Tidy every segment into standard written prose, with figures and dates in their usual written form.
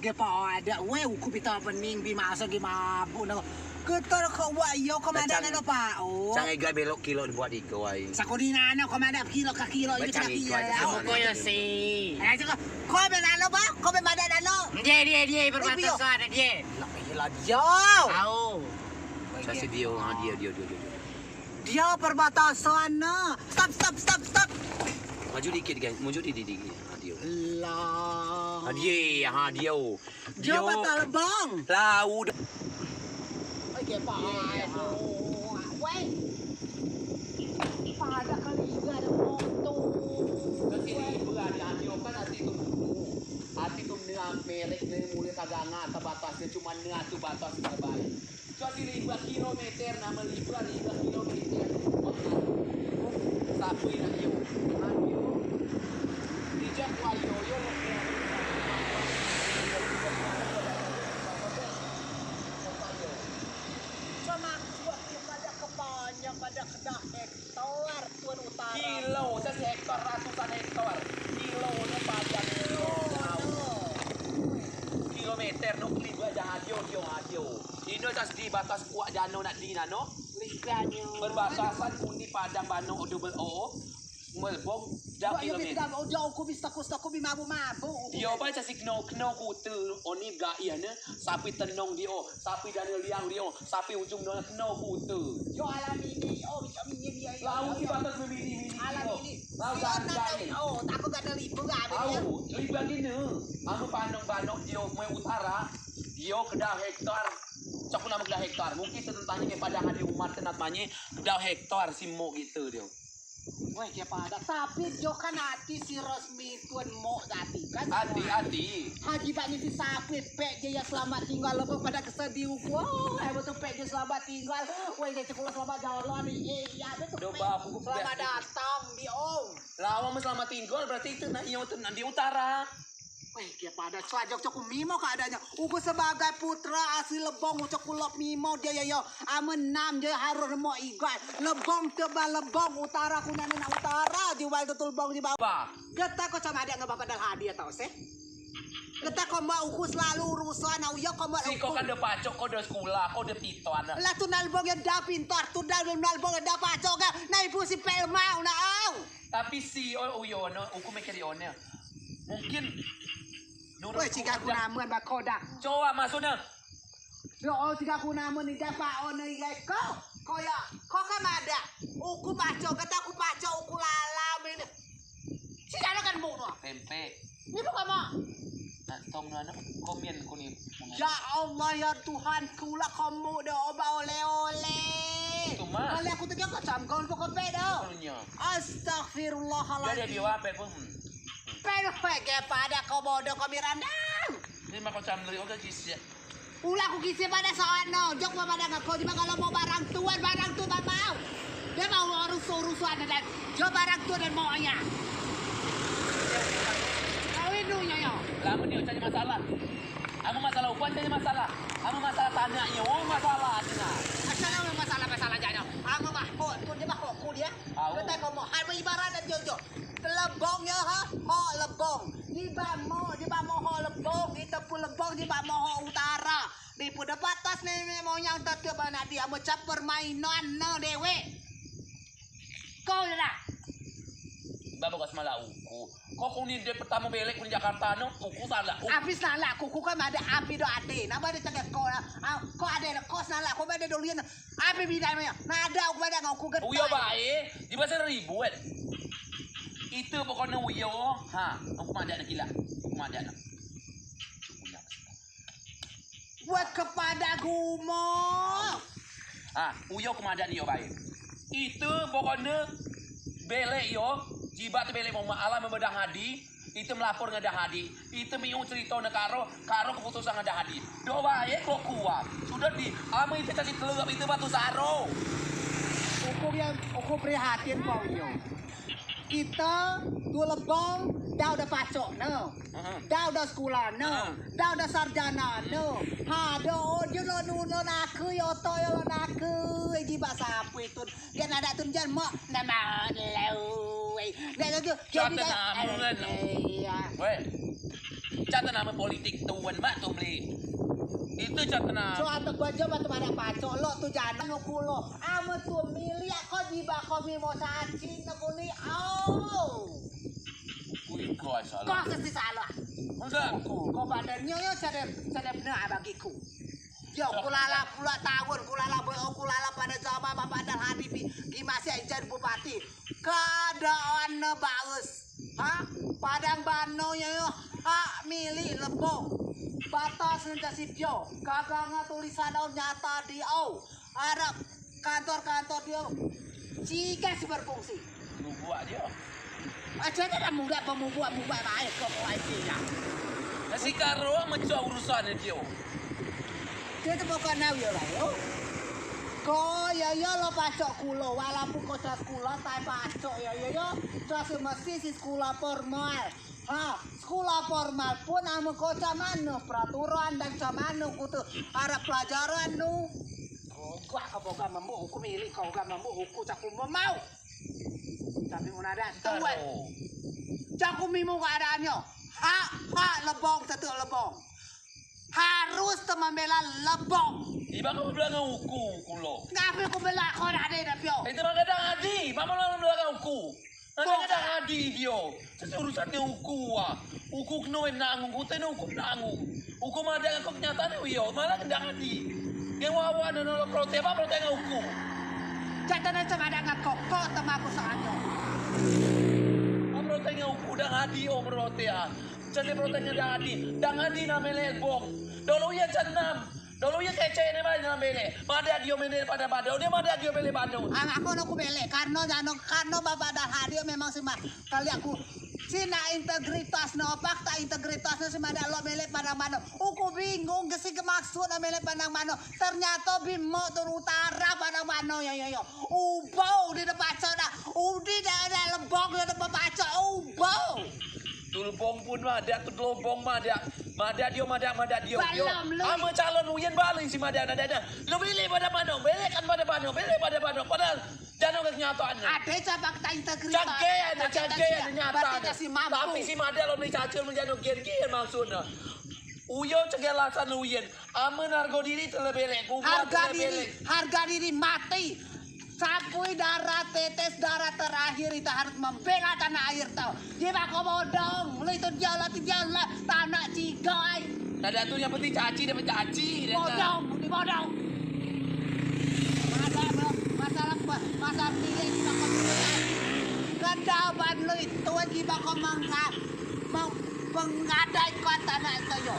Ge pa ada we ku pita pening bi masa ge mabu na. Ketar ko wa yo komandan ano pa. Oh. Sang iga belok kilo buat iko ay. Sa kodina na komandan kilo ka kilo itu ka kilo. Ako ko yo si. Ay ko komandan ano ba? Komandan ano? Dia berbatasan dia. Gila dia. Tahu. Sa si Dio, dia. Dia perbatasan na. Stop. Maju dikit guys, maju dikit. Dio. Lah. Dio. Dia batal bang. Lau. Ay ke pa. Weh. Pada kaliga ada moto. Kasi berada Dio kan hati tu dengan merek ni mulai kaganga batasnya cuma dengan tu batas terbaik. Jadi 5 kilometer nama 5 kilometer. Sapi nak yo. Dijak wayo yo. Cuma buat pada kepanjang pada kedah hektar tuan utara. Kilo, saya hektar ratusan hektar. Kilo ni panjang kilometer no kliba jahadio. Ini tas di batas kuat danau nak di nano. Liganya. Berbatasan undi padang bano double O. Melbong dah kilometer. Tidak jauh ku bisa ku mabu. Dia baca si kno kutu oni ga iya ne sapi tenong dia sapi Daniel liang dia sapi ujung dona kno kutu. Yo alam ini bisa dia. Lau di batas mini. Alam ini. Lau gani. Takut ada libu ga Au, liba gini. Anu banok dia mai utara. Dia kedah hektar. Cak nama kedah hektar. Mungkin tentangnya kepada hadi umat tenat manye kedah hektar simo gitu dia. Woi ke pada tapi jo kan hati si resmi tuan mo tadi kan. Hati. Haji Pak Nisi sapi pek je yang selamat tinggal lebih pada kesediu ku. Betul pek je selamat tinggal. Woi dia sekolah selamat jalan ni. Ya betul. Doba buku selamat datang di om. Lawa selamat tinggal berarti itu nak iyo di utara. Weh, dia pada cuajok cok mimo keadaannya. Uku sebagai putra asli Lebong cok kulop mimo dia yo. Amenam dia harus mau igat. Lebong tebal Lebong utara kunana utara jual tutul bong di bawah. Kita kok sama ada nggak bakal hadiah tau sih? Kita kok mau uku selalu urusan au yo kok mau. Si kok kan de pacok kok de sekolah kok de pitoan. Lah tu nalbong yang dah pintar tu nalbong yang dah pacok ga. Nah ibu si pel mau na au. Tapi si uyono uku mikir ionnya. Mungkin Woi, jika aku namun bakoda. Coba masuknya. Yo, jika aku namun ni dapat on ni kau. Kau kan ada. Uku baco, kata aku baco, uku lalam ini. Si jana kan mau. Tempe. Ni bukan mau. Nah, tong mana? Komen kuning. Ya Allah ya Tuhan, kula kamu dah oba oleh. Itu mah. Kali aku tengok kacam kau kau pedo. Astagfirullahaladzim. Jadi dia apa pun. Perfect ya pada kau bodoh kau mirandang. Ini mah kacam dari oke kisah. Ulah aku kisi pada sono, jok pada ngaku cuma kalau mau barang tuan mau. Dia mau urusan dan jo barang tuan dan maunya. Kawin dunia yo. Lama dia cari masalah. Kamu masalah upan cari masalah. Kamu masalah tanya yo masalah cina. Asal masalah jangan. Kamu mah pun dia mah ku dia. Kita kau mau hai ibarat dan jojo. Lebong ya ha, ho lebong. Di bamo ho lebong. Itu pun lebong di bamo ho utara. Di pun batas ni mau yang tetap anak dia macam permainan no dewe. Kau lah. Bapak kau semalah uku. Kau ni dia pertama belek di Jakarta no, uku salah. Habis salah, kuku kan ada api do ade. Nama dia cakap kau ada kos salah. Kau ada dolian. Api bidang mana? Nada aku ada ngau kuget. Uyo baik, di pasar ribuan. Itu pokoknya uyo, aku mah ada gila, aku mah ada. Buat kepada gumo. Uyo aku mah ada yo baik. Itu pokoknya belek yo, jibat belek mau alam membedah hadi, itu melapor ngada hadi, itu miu cerita karo keputusan ngada hadi. Do baik kok kuat. Sudah di ame investasi telur itu batu saro. Aku prihatin kau yo. Ita dua lebong dah udah pacok no. Dah udah sekolah no. Dah udah sarjana no. Do je lo naku yo to yo naku di bahasa apa itu. Dia ada tunjan mak nama lau. Dah tu jadi Weh. Cata nama politik tuan mak tu beli. Itu cata nama. So atak baca batu pada pacok lo tu jangan nukulo. Ame tu milia kau jiba kau mimo sacin aku ni. Oh. Kui kau Kau salah. kasi salah. Masa? Kau badannya yo sedap benar bagiku. Yo kulala pula tahun kulala boyo kulala pada zaman bapak dan hadipi di masih jadi bupati. Keadaan bagus. Ha? Padang bano yo hak milik lebong. Batas nanti sipyo. Kagak tulisan nyata di ada kantor-kantor dia. Jika si berfungsi. Lu buat dia. Aja ada muda pembuat baik kok ya. Nasi karo macam urusan dia. Dia tu bukan nawi lah yo. Ko ya lo pacok kulo walaupun kau jas kulo tapi pacok ya yo. Jas mesti si sekolah formal. Ha, sekolah formal pun ame kau camano peraturan dan camano kutu ada pelajaran nu. Oh, gua kau gak mampu hukum milik kau gak mampu hukum cakup mau. Tapi mana ada tuan. Cakup mimu keadaannya. Ha, lebong satu lebong. Harus membela lebong. Iba kau bilang uku kulo. Ngapain aku bela kau ada dah pio? Itu mah kadang adi. Mama lalu bilang uku. Nanti kadang adi dia. Urusan dia uku ah. Uku kenoin nanggung. Uku tenu uku nanggung. Uku mah ada kau kenyataan dia. Malah kadang adi. Yang wawan dan nolok protes apa protes uku. Catatan sama ada ngakok temaku soalnya. Protes uku dah adi om protes ah. Jadi protesnya dah adi. Dah adi namanya bong. Dulu ya cenam. Dulu ya kece ini mana namanya. Mana dia menel pada badau. Dia mana dia menel badau. Aku beli karena bapak dan hadir memang sih kali aku Sina integritas no fakta integritasnya sih ada lo beli pada mana. Aku bingung kesih maksud beli pada mana. Ternyata bimo turun utara pada mana yo. Ubau di depan sana. Udi ada lebong di depan pacar. Ubau. Tulbong pun ada, tulbong ada. Mada dia. Balam lu. Ama calon uyen balik si mada ada. Lu pilih pada mana? Pilih kan pada mana? Pilih pada mana? Padahal jangan kenyataannya. Ada cabang tak integritas. Cakean nyata. Berarti si mampu. Tapi si mada lo ni cacil menjadi kian maksudnya. Uyo cegelasan uyen. Ama nargo diri terlebih lek. Harga diri mati. Sampai darah tetes darah terakhir itu harus membela tanah air tau. Dia bakal bodong, lu itu jalan tanah cigai. Ada tuh yang penting caci dapat caci. Bodong, dibodong. Masalah pilih di bakal kendaban lu itu di bakal menggadaikan tanah itu yo.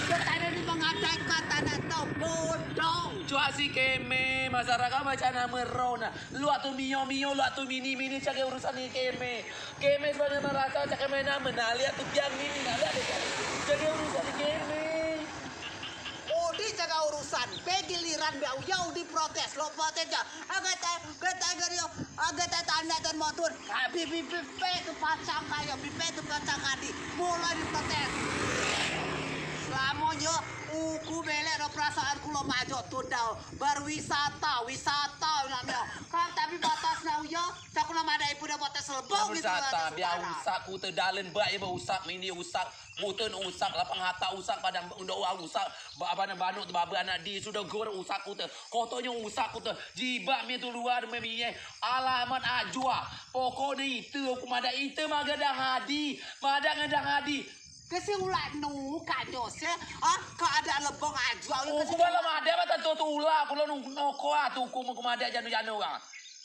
Kita di menggadaikan tanah itu bodong. Cua si keme masyarakat macam nama merona. Lu atu mio lu atu mini cakai urusan ni keme. Keme sebenarnya merasa cakai mana menali atu piang mini nali ada cakai urusan ni keme. Udi jaga urusan, giliran bau jauh di protes, lo protes ya. Agak tanda dan motor. Bipe tu pasang kayo, bipe tu pasang kadi. Mulai di protes. Selamanya uku belek no perasaan kulo maju tundau berwisata namanya. Kan tapi batasnya uya, caku nama ada ibu dah batas lebong gitu. Wisata biar usak ku terdalen baik ba usak mini usak mutun usak lapang hata usak padang undoa usak abana banuk tu baba anak di sudah gor usak ku tu kotonya usak ku tu jibak mi tu luar memiye alamat ajwa pokoknya itu aku mada itu magadang hadi Kasi ulat nu kajos ya, keadaan lebong aja. Aku malam ada apa tentu ulah, aku lo noko tu aku mau kemada janu ah.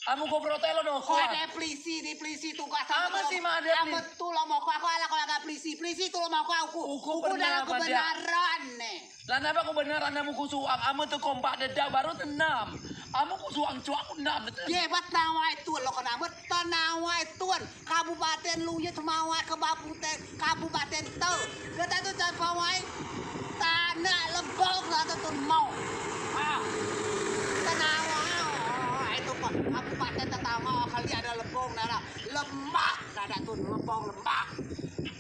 Kamu kau protelo noko. Kau ada polisi tugas. Ama si mada. Ama tu lo mau aku ala kalau ada polisi tu lo mau aku. Uku dalam kebenaran nih. Lah napa aku beneran namu kusuang, ama tu kompak dedak baru tenam. Ama kusuang cuak enam. Ye bat nawai tuan lo kena bet tanawai tuan kabupaten lu ye temawai kabupaten tau. Kita tu jangan pawai tanah lebong lah tu mau. Tanawai itu kabupaten tetangga kali ada lebong nara lemak ada tu lebong lemak.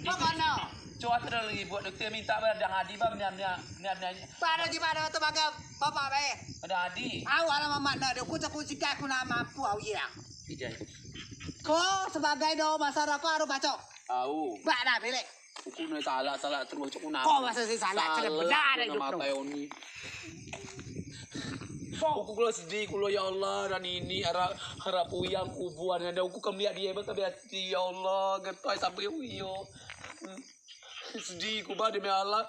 Bagaimana? Coba terlalu buat dokter minta pada hadi bang niat. Pada di mana tu baga bapak be? Pada hadi. Aku ala mama nak dia kucak aku nak mampu aku yang. Ijai. Kau sebagai do masyarakat harus baca. Tahu. Bak dah pilih. Aku na salah terus aku nak. Kau masa sih salah, cara benar na hidup mata ni. Aku kula sedih kula ya Allah dan ini harap uyang kubuan ada aku kemlihat dia bang hati ya Allah getai sampai uyo. Sedih ku ba demi Allah.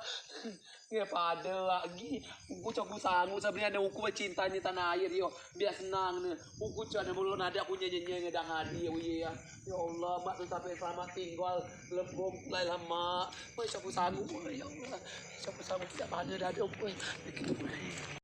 Ya pada lagi. Aku caku sanggup sebenarnya ada aku cinta ni tanah air yo. Biar senang ni. Aku cana belum ada aku nyanyi ngedang hadi ya. Ya Allah mak tu sampai selamat tinggal lembong lai lama. Mak caku sanggup ya Allah. Caku sanggup tidak ada aku.